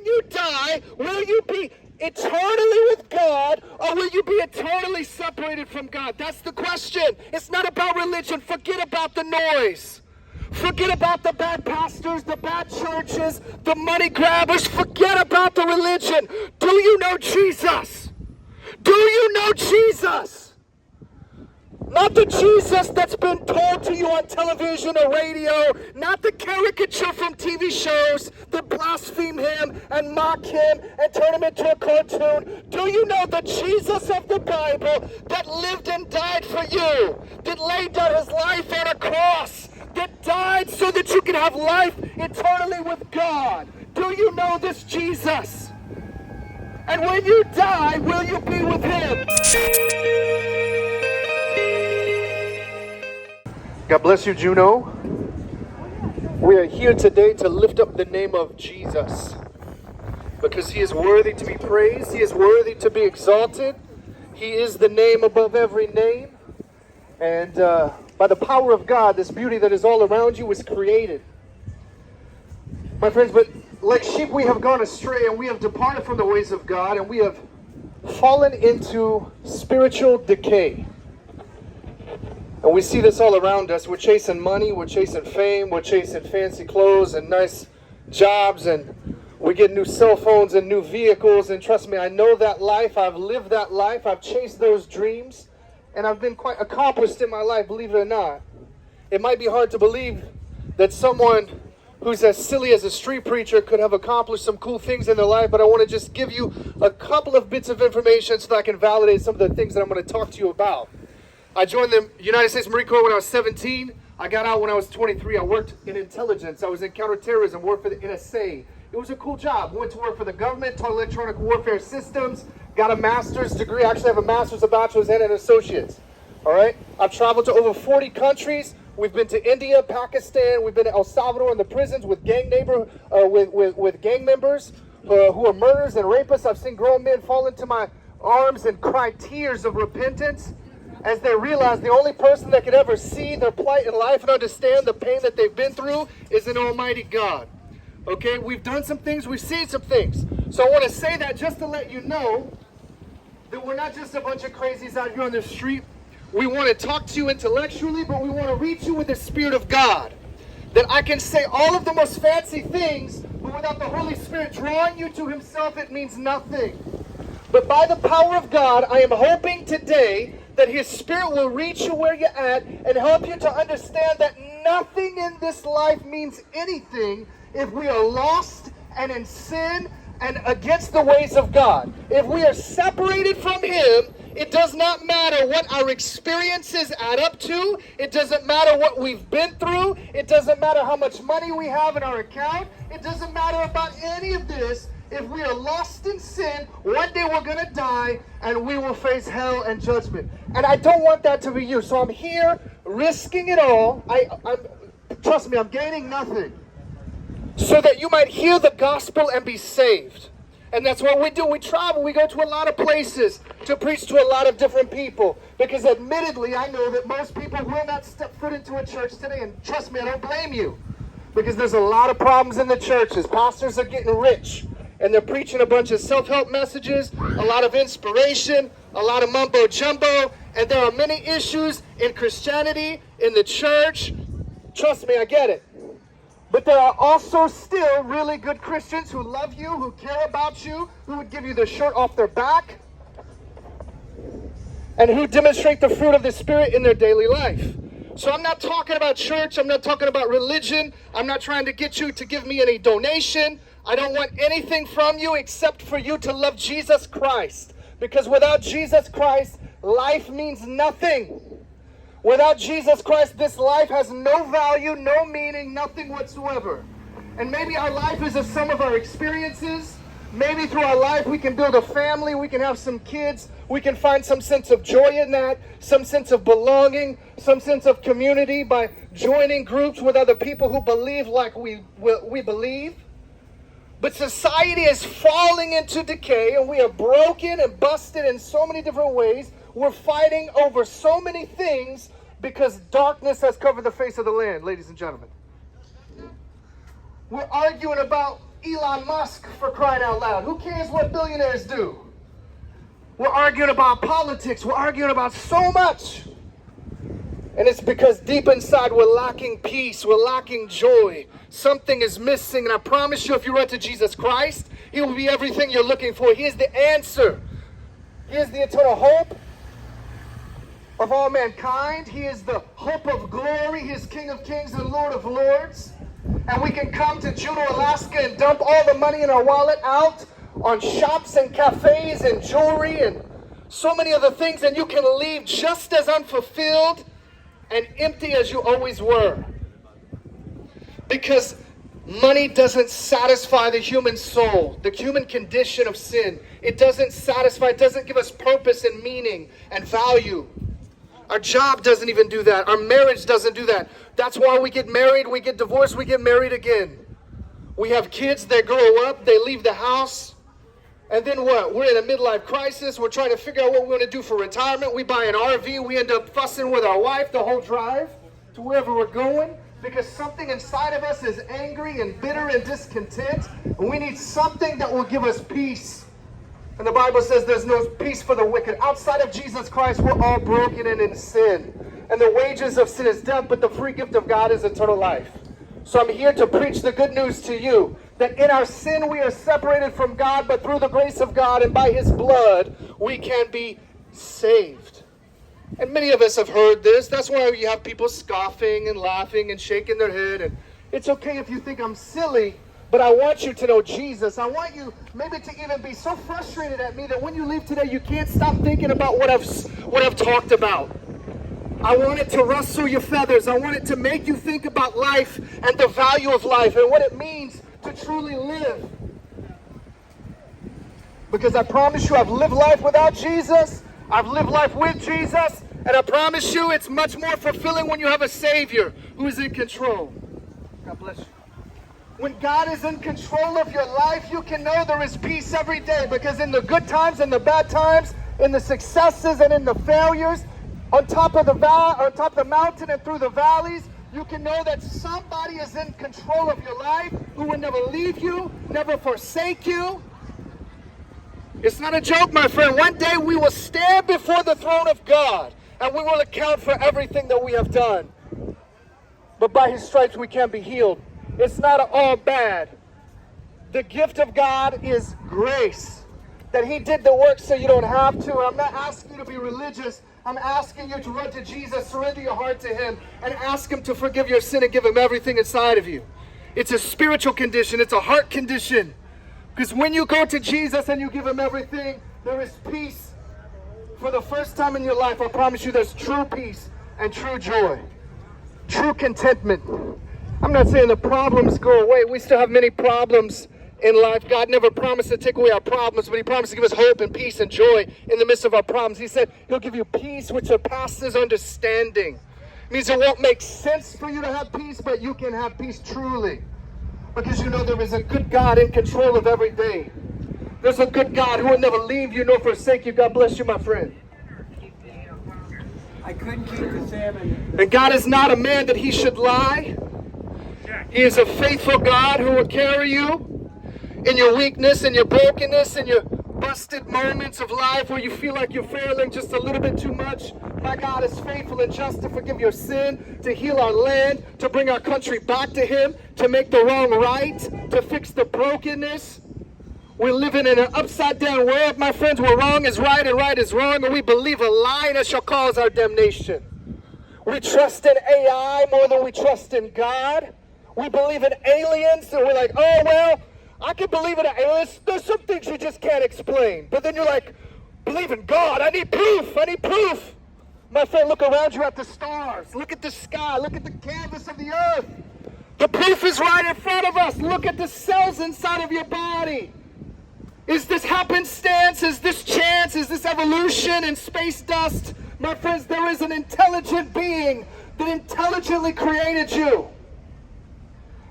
you die, will you be eternally with God, or will you be eternally separated from God? That's the question. It's not about religion. Forget about the noise. Forget about the bad pastors, the bad churches, the money grabbers. Forget about the religion. Do you know Jesus? Do you know Jesus? Not the Jesus that's been told to you on television or radio, not the caricature from TV shows that blaspheme him and mock him and turn him into a cartoon. Do you know the Jesus of the Bible that lived and died for you, that laid down his life on a cross, that died so that you can have life eternally with God? Do you know this Jesus? And when you die, will you be with him? God bless you, Juneau. We are here today to lift up the name of Jesus because he is worthy to be praised. He is worthy to be exalted. He is the name above every name. And by the power of God, this beauty that is all around you was created. My friends, but like sheep we have gone astray, and we have departed from the ways of God, and we have fallen into spiritual decay. And we see this all around us. We're chasing money, we're chasing fame, we're chasing fancy clothes and nice jobs, and we get new cell phones and new vehicles. And trust me, I know that life. I've lived that life. I've chased those dreams, and I've been quite accomplished in my life, believe it or not. It might be hard to believe that someone who's as silly as a street preacher could have accomplished some cool things in their life, but I want to just give you a couple of bits of information so that I can validate some of the things that I'm going to talk to you about. I joined the United States Marine Corps when I was 17. I got out when I was 23. I worked in intelligence. I was in counterterrorism, worked for the NSA. It was a cool job. Went to work for the government, taught electronic warfare systems, got a master's degree. I actually have a master's, a bachelor's, and an associate's. All right? I've traveled to over 40 countries. We've been to India, Pakistan. We've been to El Salvador in the prisons with gang with gang members who are murderers and rapists. I've seen grown men fall into my arms and cry tears of repentance as they realize the only person that could ever see their plight in life and understand the pain that they've been through is an almighty God. Okay, we've done some things, we've seen some things. So I want to say that just to let you know that we're not just a bunch of crazies out here on the street. We want to talk to you intellectually, but we want to reach you with the Spirit of God. That I can say all of the most fancy things, but without the Holy Spirit drawing you to himself, it means nothing. But by the power of God, I am hoping today that his Spirit will reach you where you're at and help you to understand that nothing in this life means anything if we are lost and in sin and against the ways of God. If we are separated from him, it does not matter what our experiences add up to. It doesn't matter what we've been through. It doesn't matter how much money we have in our account. It doesn't matter about any of this. If we are lost in sin, one day we're going to die and we will face hell and judgment. And I don't want that to be you. So I'm here risking it all. Trust me, I'm gaining nothing. So that you might hear the gospel and be saved. And that's what we do. We travel. We go to a lot of places to preach to a lot of different people. Because admittedly, I know that most people will not step foot into a church today. And trust me, I don't blame you. Because there's a lot of problems in the churches. Pastors are getting rich. And they're preaching a bunch of self-help messages, a lot of inspiration, a lot of mumbo-jumbo. And there are many issues in Christianity, in the church. Trust me, I get it. But there are also still really good Christians who love you, who care about you, who would give you the shirt off their back, and who demonstrate the fruit of the Spirit in their daily life. So I'm not talking about church. I'm not talking about religion. I'm not trying to get you to give me any donation. I don't want anything from you except for you to love Jesus Christ. Because without Jesus Christ, life means nothing. Without Jesus Christ, this life has no value, no meaning, nothing whatsoever. And maybe our life is a sum of our experiences. Maybe through our life we can build a family, we can have some kids, we can find some sense of joy in that, some sense of belonging, some sense of community by joining groups with other people who believe like we believe. But society is falling into decay, and we are broken and busted in so many different ways. We're fighting over so many things because darkness has covered the face of the land, ladies and gentlemen. We're arguing about Elon Musk, for crying out loud. Who cares what billionaires do? We're arguing about politics. We're arguing about so much. And it's because deep inside we're lacking peace. We're lacking joy. Something is missing. And I promise you, if you run to Jesus Christ, He will be everything you're looking for. He is the answer. He is the eternal hope of all mankind. He is the hope of glory. He is King of Kings and Lord of Lords. And we can come to Juneau, Alaska and dump all the money in our wallet out on shops and cafes and jewelry and so many other things, and you can leave just as unfulfilled and empty as you always were. Because money doesn't satisfy the human soul, the human condition of sin. It doesn't satisfy, it doesn't give us purpose and meaning and value. Our job doesn't even do that. Our marriage doesn't do that. That's why we get married, we get divorced, we get married again. We have kids, they grow up, they leave the house. And then what? We're in a midlife crisis. We're trying to figure out what we want to do for retirement. We buy an RV. We end up fussing with our wife the whole drive to wherever we're going because something inside of us is angry and bitter and discontent. And we need something that will give us peace. And the Bible says there's no peace for the wicked. Outside of Jesus Christ, we're all broken and in sin. And the wages of sin is death, but the free gift of God is eternal life. So I'm here to preach the good news to you. That in our sin we are separated from God, but through the grace of God and by His blood, we can be saved. And many of us have heard this. That's why you have people scoffing and laughing and shaking their head. And it's okay if you think I'm silly, but I want you to know Jesus. I want you maybe to even be so frustrated at me that when you leave today, you can't stop thinking about what I've talked about. I want it to rustle your feathers. I want it to make you think about life and the value of life and what it means to truly live. Because I promise you, I've lived life without Jesus. I've lived life with Jesus. And I promise you, it's much more fulfilling when you have a Savior who is in control. God bless you. When God is in control of your life, you can know there is peace every day. Because in the good times and the bad times, in the successes and in the failures, on top of the mountain and through the valleys, you can know that somebody is in control of your life who will never leave you, never forsake you. It's not a joke, my friend. One day we will stand before the throne of God and we will account for everything that we have done. But by His stripes we can be healed. It's not all bad. The gift of God is grace. That He did the work so you don't have to. I'm not asking you to be religious. I'm asking you to run to Jesus, surrender your heart to Him, and ask Him to forgive your sin and give Him everything inside of you. It's a spiritual condition. It's a heart condition. Because when you go to Jesus and you give Him everything, there is peace. For the first time in your life, I promise you there's true peace and true joy. True contentment. I'm not saying the problems go away. We still have many problems in life. God never promised to take away our problems, but He promised to give us hope and peace and joy in the midst of our problems. He said He'll give you peace which surpasses understanding. It means it won't make sense for you to have peace, but you can have peace truly. Because you know there is a good God in control of every day. There's a good God who will never leave you nor forsake you. God bless you, my friend. I couldn't keep the salmon. And God is not a man that He should lie. He is a faithful God who will carry you in your weakness, in your brokenness, in your busted moments of life where you feel like you're failing just a little bit too much. My God is faithful and just to forgive your sin, to heal our land, to bring our country back to Him, to make the wrong right, to fix the brokenness. We're living in an upside down world, my friends, where wrong is right and right is wrong, and we believe a lie that shall cause our damnation. We trust in AI more than we trust in God. We believe in aliens, and we're like, oh, well, I can believe in aliens. There's some things you just can't explain. But then you're like, believe in God. I need proof. I need proof. My friend, look around you at the stars. Look at the sky. Look at the canvas of the earth. The proof is right in front of us. Look at the cells inside of your body. Is this happenstance? Is this chance? Is this evolution and space dust? My friends, there is an intelligent being that intelligently created you.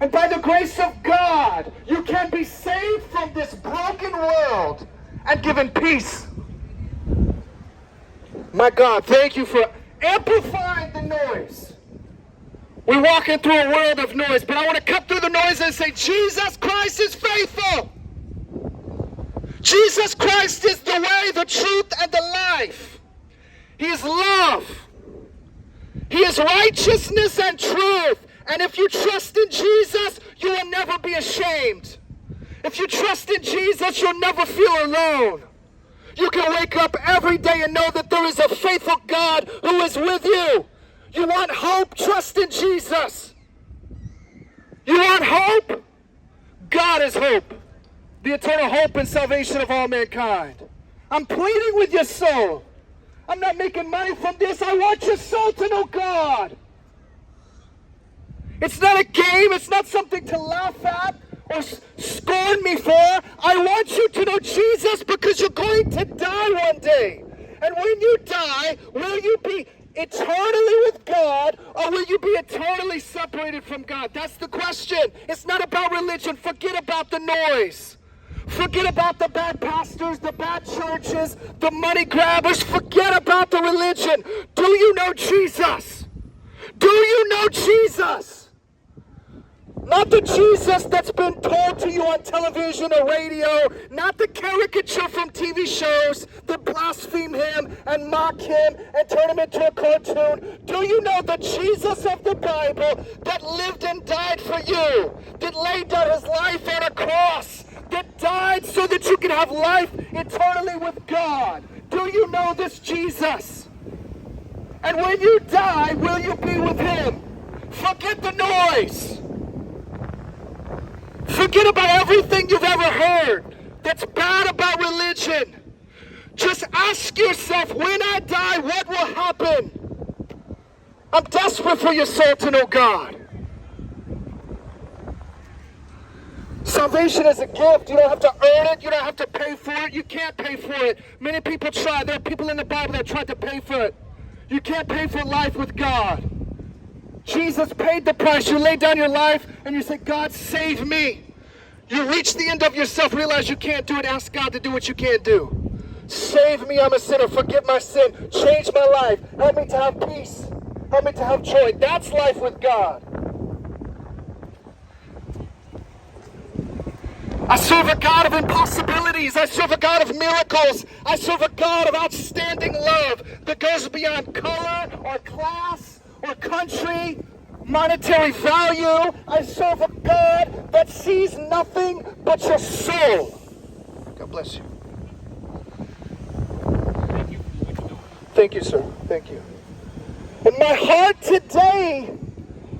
And by the grace of God, you can be saved from this broken world and given peace. My God, thank you for amplifying the noise. We're walking through a world of noise, but I want to cut through the noise and say, Jesus Christ is faithful. Jesus Christ is the way, the truth, and the life. He is love. He is righteousness and truth. And if you trust in Jesus, you will never be ashamed. If you trust in Jesus, you'll never feel alone. You can wake up every day and know that there is a faithful God who is with you. You want hope? Trust in Jesus. You want hope? God is hope. The eternal hope and salvation of all mankind. I'm pleading with your soul. I'm not making money from this. I want your soul to know God. It's not a game. It's not something to laugh at or scorn me for. I want you to know Jesus because you're going to die one day. And when you die, will you be eternally with God or will you be eternally separated from God? That's the question. It's not about religion. Forget about the noise. Forget about the bad pastors, the bad churches, the money grabbers. Forget about the religion. Do you know Jesus? Do you know Jesus? Not the Jesus that's been told to you on television or radio, not the caricature from TV shows that blaspheme him and mock him and turn him into a cartoon. Do you know the Jesus of the Bible that lived and died for you, that laid down his life on a cross, that died so that you can have life eternally with God? Do you know this Jesus? And when you die, will you be with him? Forget the noise. Forget about everything you've ever heard that's bad about religion. Just ask yourself, when I die, what will happen? I'm desperate for your soul to know God. Salvation is a gift. You don't have to earn it. You don't have to pay for it. You can't pay for it. Many people try. There are people in the Bible that tried to pay for it. You can't pay for life with God. Jesus paid the price. You lay down your life and you say, God, save me. You reach the end of yourself, realize you can't do it, ask God to do what you can't do. Save me, I'm a sinner. Forgive my sin. Change my life. Help me to have peace. Help me to have joy. That's life with God. I serve a God of impossibilities. I serve a God of miracles. I serve a God of outstanding love that goes beyond color or class or country, monetary value. I serve a God that sees nothing but your soul. God bless you. Thank you, sir. Thank you. And my heart today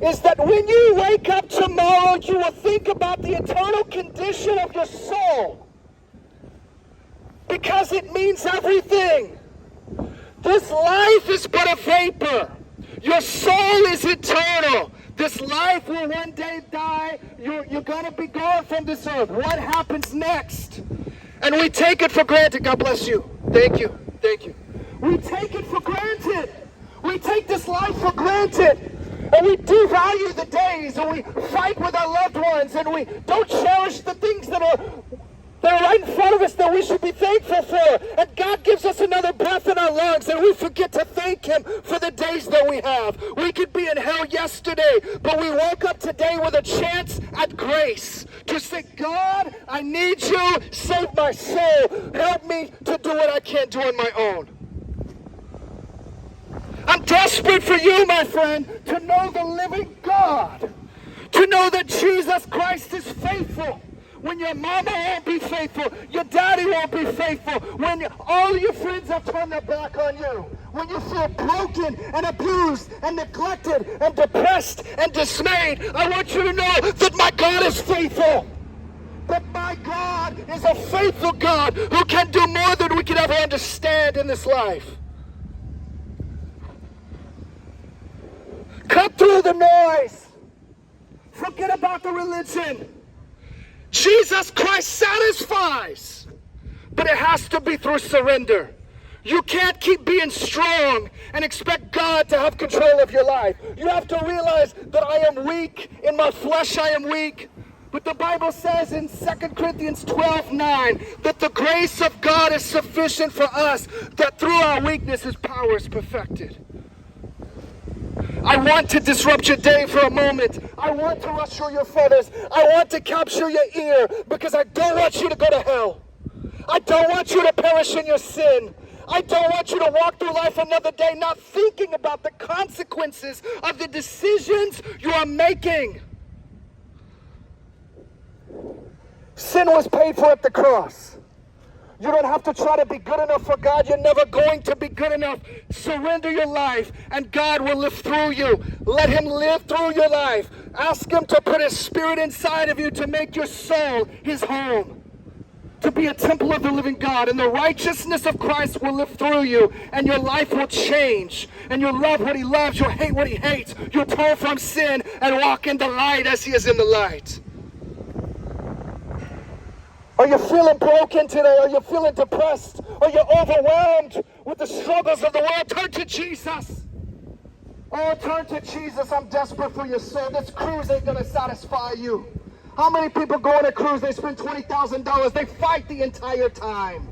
is that when you wake up tomorrow, you will think about the eternal condition of your soul. Because it means everything. This life is but a vapor. Your soul is eternal. This life will one day die. You're going to be gone from this earth. What happens next? And we take it for granted. God bless you. Thank you. Thank you. We take it for granted. We take this life for granted. And we devalue the days, and we fight with our loved ones, and we don't cherish the things that are right in front of us that we should be thankful for. And God gives us another breath in our lungs, and we forget to thank him for the days that we have. We could be in hell yesterday, but we woke up today with a chance at grace to say, God, I need you. Save my soul. Help me to do what I can't do on my own. I'm desperate for you, my friend, to know the living God, to know that Jesus Christ is faithful. When your mama won't be faithful, your daddy won't be faithful, when all your friends have turned their back on you, when you feel broken and abused and neglected and depressed and dismayed, I want you to know that my God is faithful. That my God is a faithful God who can do more than we can ever understand in this life. Cut through the noise. Forget about the religion. Jesus Christ satisfies, but it has to be through surrender. You can't keep being strong and expect God to have control of your life. You have to realize that I am weak. In my flesh I am weak. But the Bible says in 2 Corinthians 12:9 that the grace of God is sufficient for us, that through our weakness his power is perfected. I want to disrupt your day for a moment. I want to rustle your feathers. I want to capture your ear because I don't want you to go to hell. I don't want you to perish in your sin. I don't want you to walk through life another day not thinking about the consequences of the decisions you are making. Sin was paid for at the cross. You don't have to try to be good enough for God. You're never going to be good enough. Surrender your life, and God will live through you. Let him live through your life. Ask him to put his spirit inside of you to make your soul his home. To be a temple of the living God, and the righteousness of Christ will live through you, and your life will change. And you'll love what he loves. You'll hate what he hates. You'll turn from sin and walk in the light as he is in the light. Are you feeling broken today? Are you feeling depressed? Are you overwhelmed with the struggles of the world? Turn to Jesus. Oh, turn to Jesus. I'm desperate for your soul. This cruise ain't going to satisfy you. How many people go on a cruise, they spend $20,000, they fight the entire time?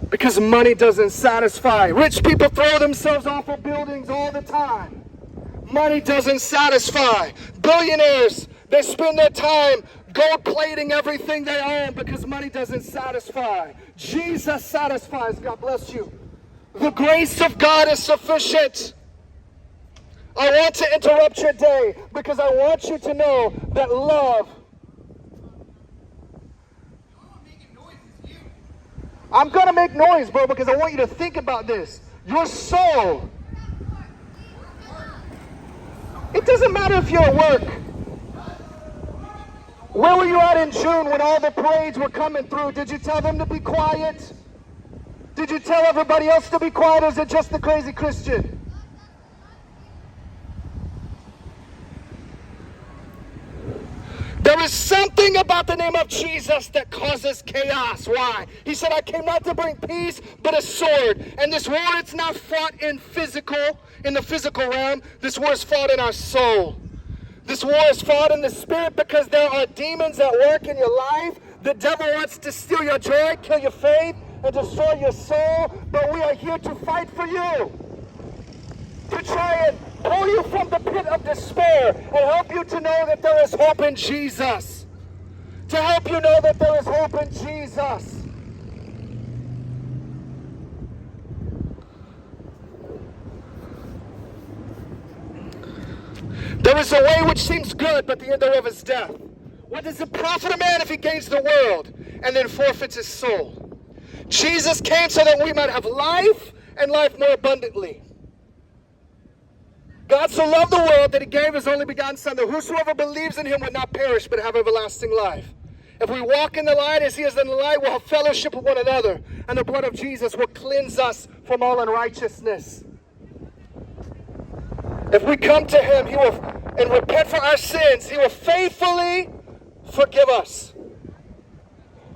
Because money doesn't satisfy. Rich people throw themselves off of buildings all the time. Money doesn't satisfy. Billionaires, they spend their time gold plating everything they own because money doesn't satisfy. Jesus satisfies. God bless you. The grace of God is sufficient. I want to interrupt your day because I want you to know that love. I'm going to make noise, bro, because I want you to think about this. Your soul. It doesn't matter if you're at work. Where were you at in June when all the parades were coming through? Did you tell them to be quiet? Did you tell everybody else to be quiet, or is it just the crazy Christian? There is something about the name of Jesus that causes chaos. Why? He said, I came not to bring peace, but a sword. And this war, it's not fought in the physical realm. This war is fought in our soul. This war is fought in the spirit because there are demons at work in your life. The devil wants to steal your joy, kill your faith, and destroy your soul. But we are here to fight for you. To try and pull you from the pit of despair and help you to know that there is hope in Jesus. To help you know that there is hope in Jesus. There is a way which seems good, but the end thereof is death. What does it profit a man if he gains the world and then forfeits his soul? Jesus came so that we might have life and life more abundantly. God so loved the world that he gave his only begotten Son, that whosoever believes in him would not perish but have everlasting life. If we walk in the light as he is in the light, we'll have fellowship with one another, and the blood of Jesus will cleanse us from all unrighteousness. If we come to him, he will, and repent for our sins, he will faithfully forgive us.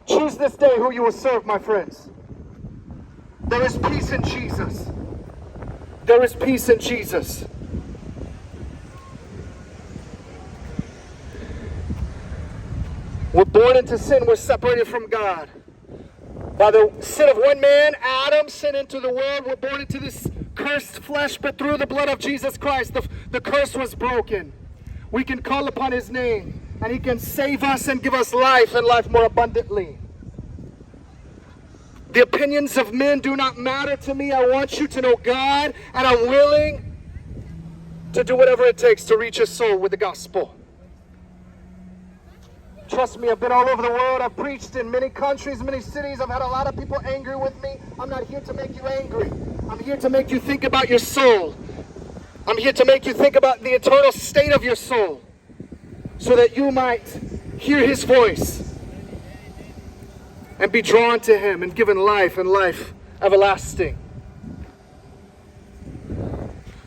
Choose this day who you will serve, my friends. There is peace in Jesus. There is peace in Jesus. We're born into sin. We're separated from God. By the sin of one man, Adam, sin into the world. We're born into this cursed flesh, but through the blood of Jesus Christ, the curse was broken. We can call upon his name, and he can save us and give us life, and life more abundantly. The opinions of men do not matter to me. I want you to know God, and I'm willing to do whatever it takes to reach a soul with the gospel. Trust me, I've been all over the world. I've preached in many countries, many cities. I've had a lot of people angry with me. I'm not here to make you angry. I'm here to make you think about your soul. I'm here to make you think about the eternal state of your soul, so that you might hear his voice and be drawn to him and given life and life everlasting.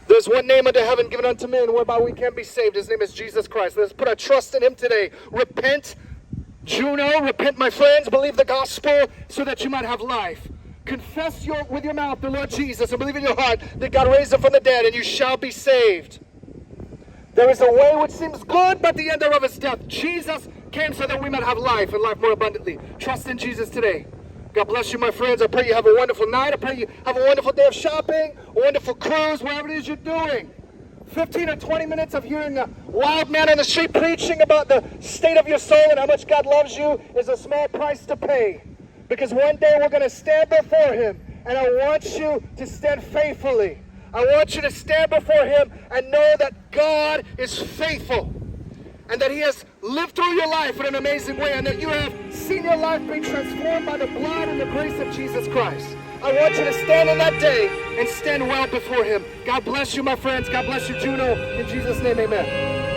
There's one name under heaven given unto men whereby we can be saved. His name is Jesus Christ. Let's put our trust in him today. Repent, Juneau. Repent, my friends. Believe the gospel so that you might have life. Confess with your mouth the Lord Jesus and believe in your heart that God raised him from the dead, and you shall be saved. There is a way which seems good, but the end thereof is death. Jesus came so that we might have life and life more abundantly. Trust in Jesus today. God bless you, my friends. I pray you have a wonderful night. I pray you have a wonderful day of shopping, a wonderful cruise, whatever it is you're doing. 15 or 20 minutes of hearing a wild man on the street preaching about the state of your soul and how much God loves you is a small price to pay. Because one day we're going to stand before Him, and I want you to stand faithfully. I want you to stand before Him and know that God is faithful, and that He has lived through your life in an amazing way, and that you have seen your life be transformed by the blood and the grace of Jesus Christ. I want you to stand on that day and stand well before Him. God bless you, my friends. God bless you, Juneau. In Jesus' name, amen.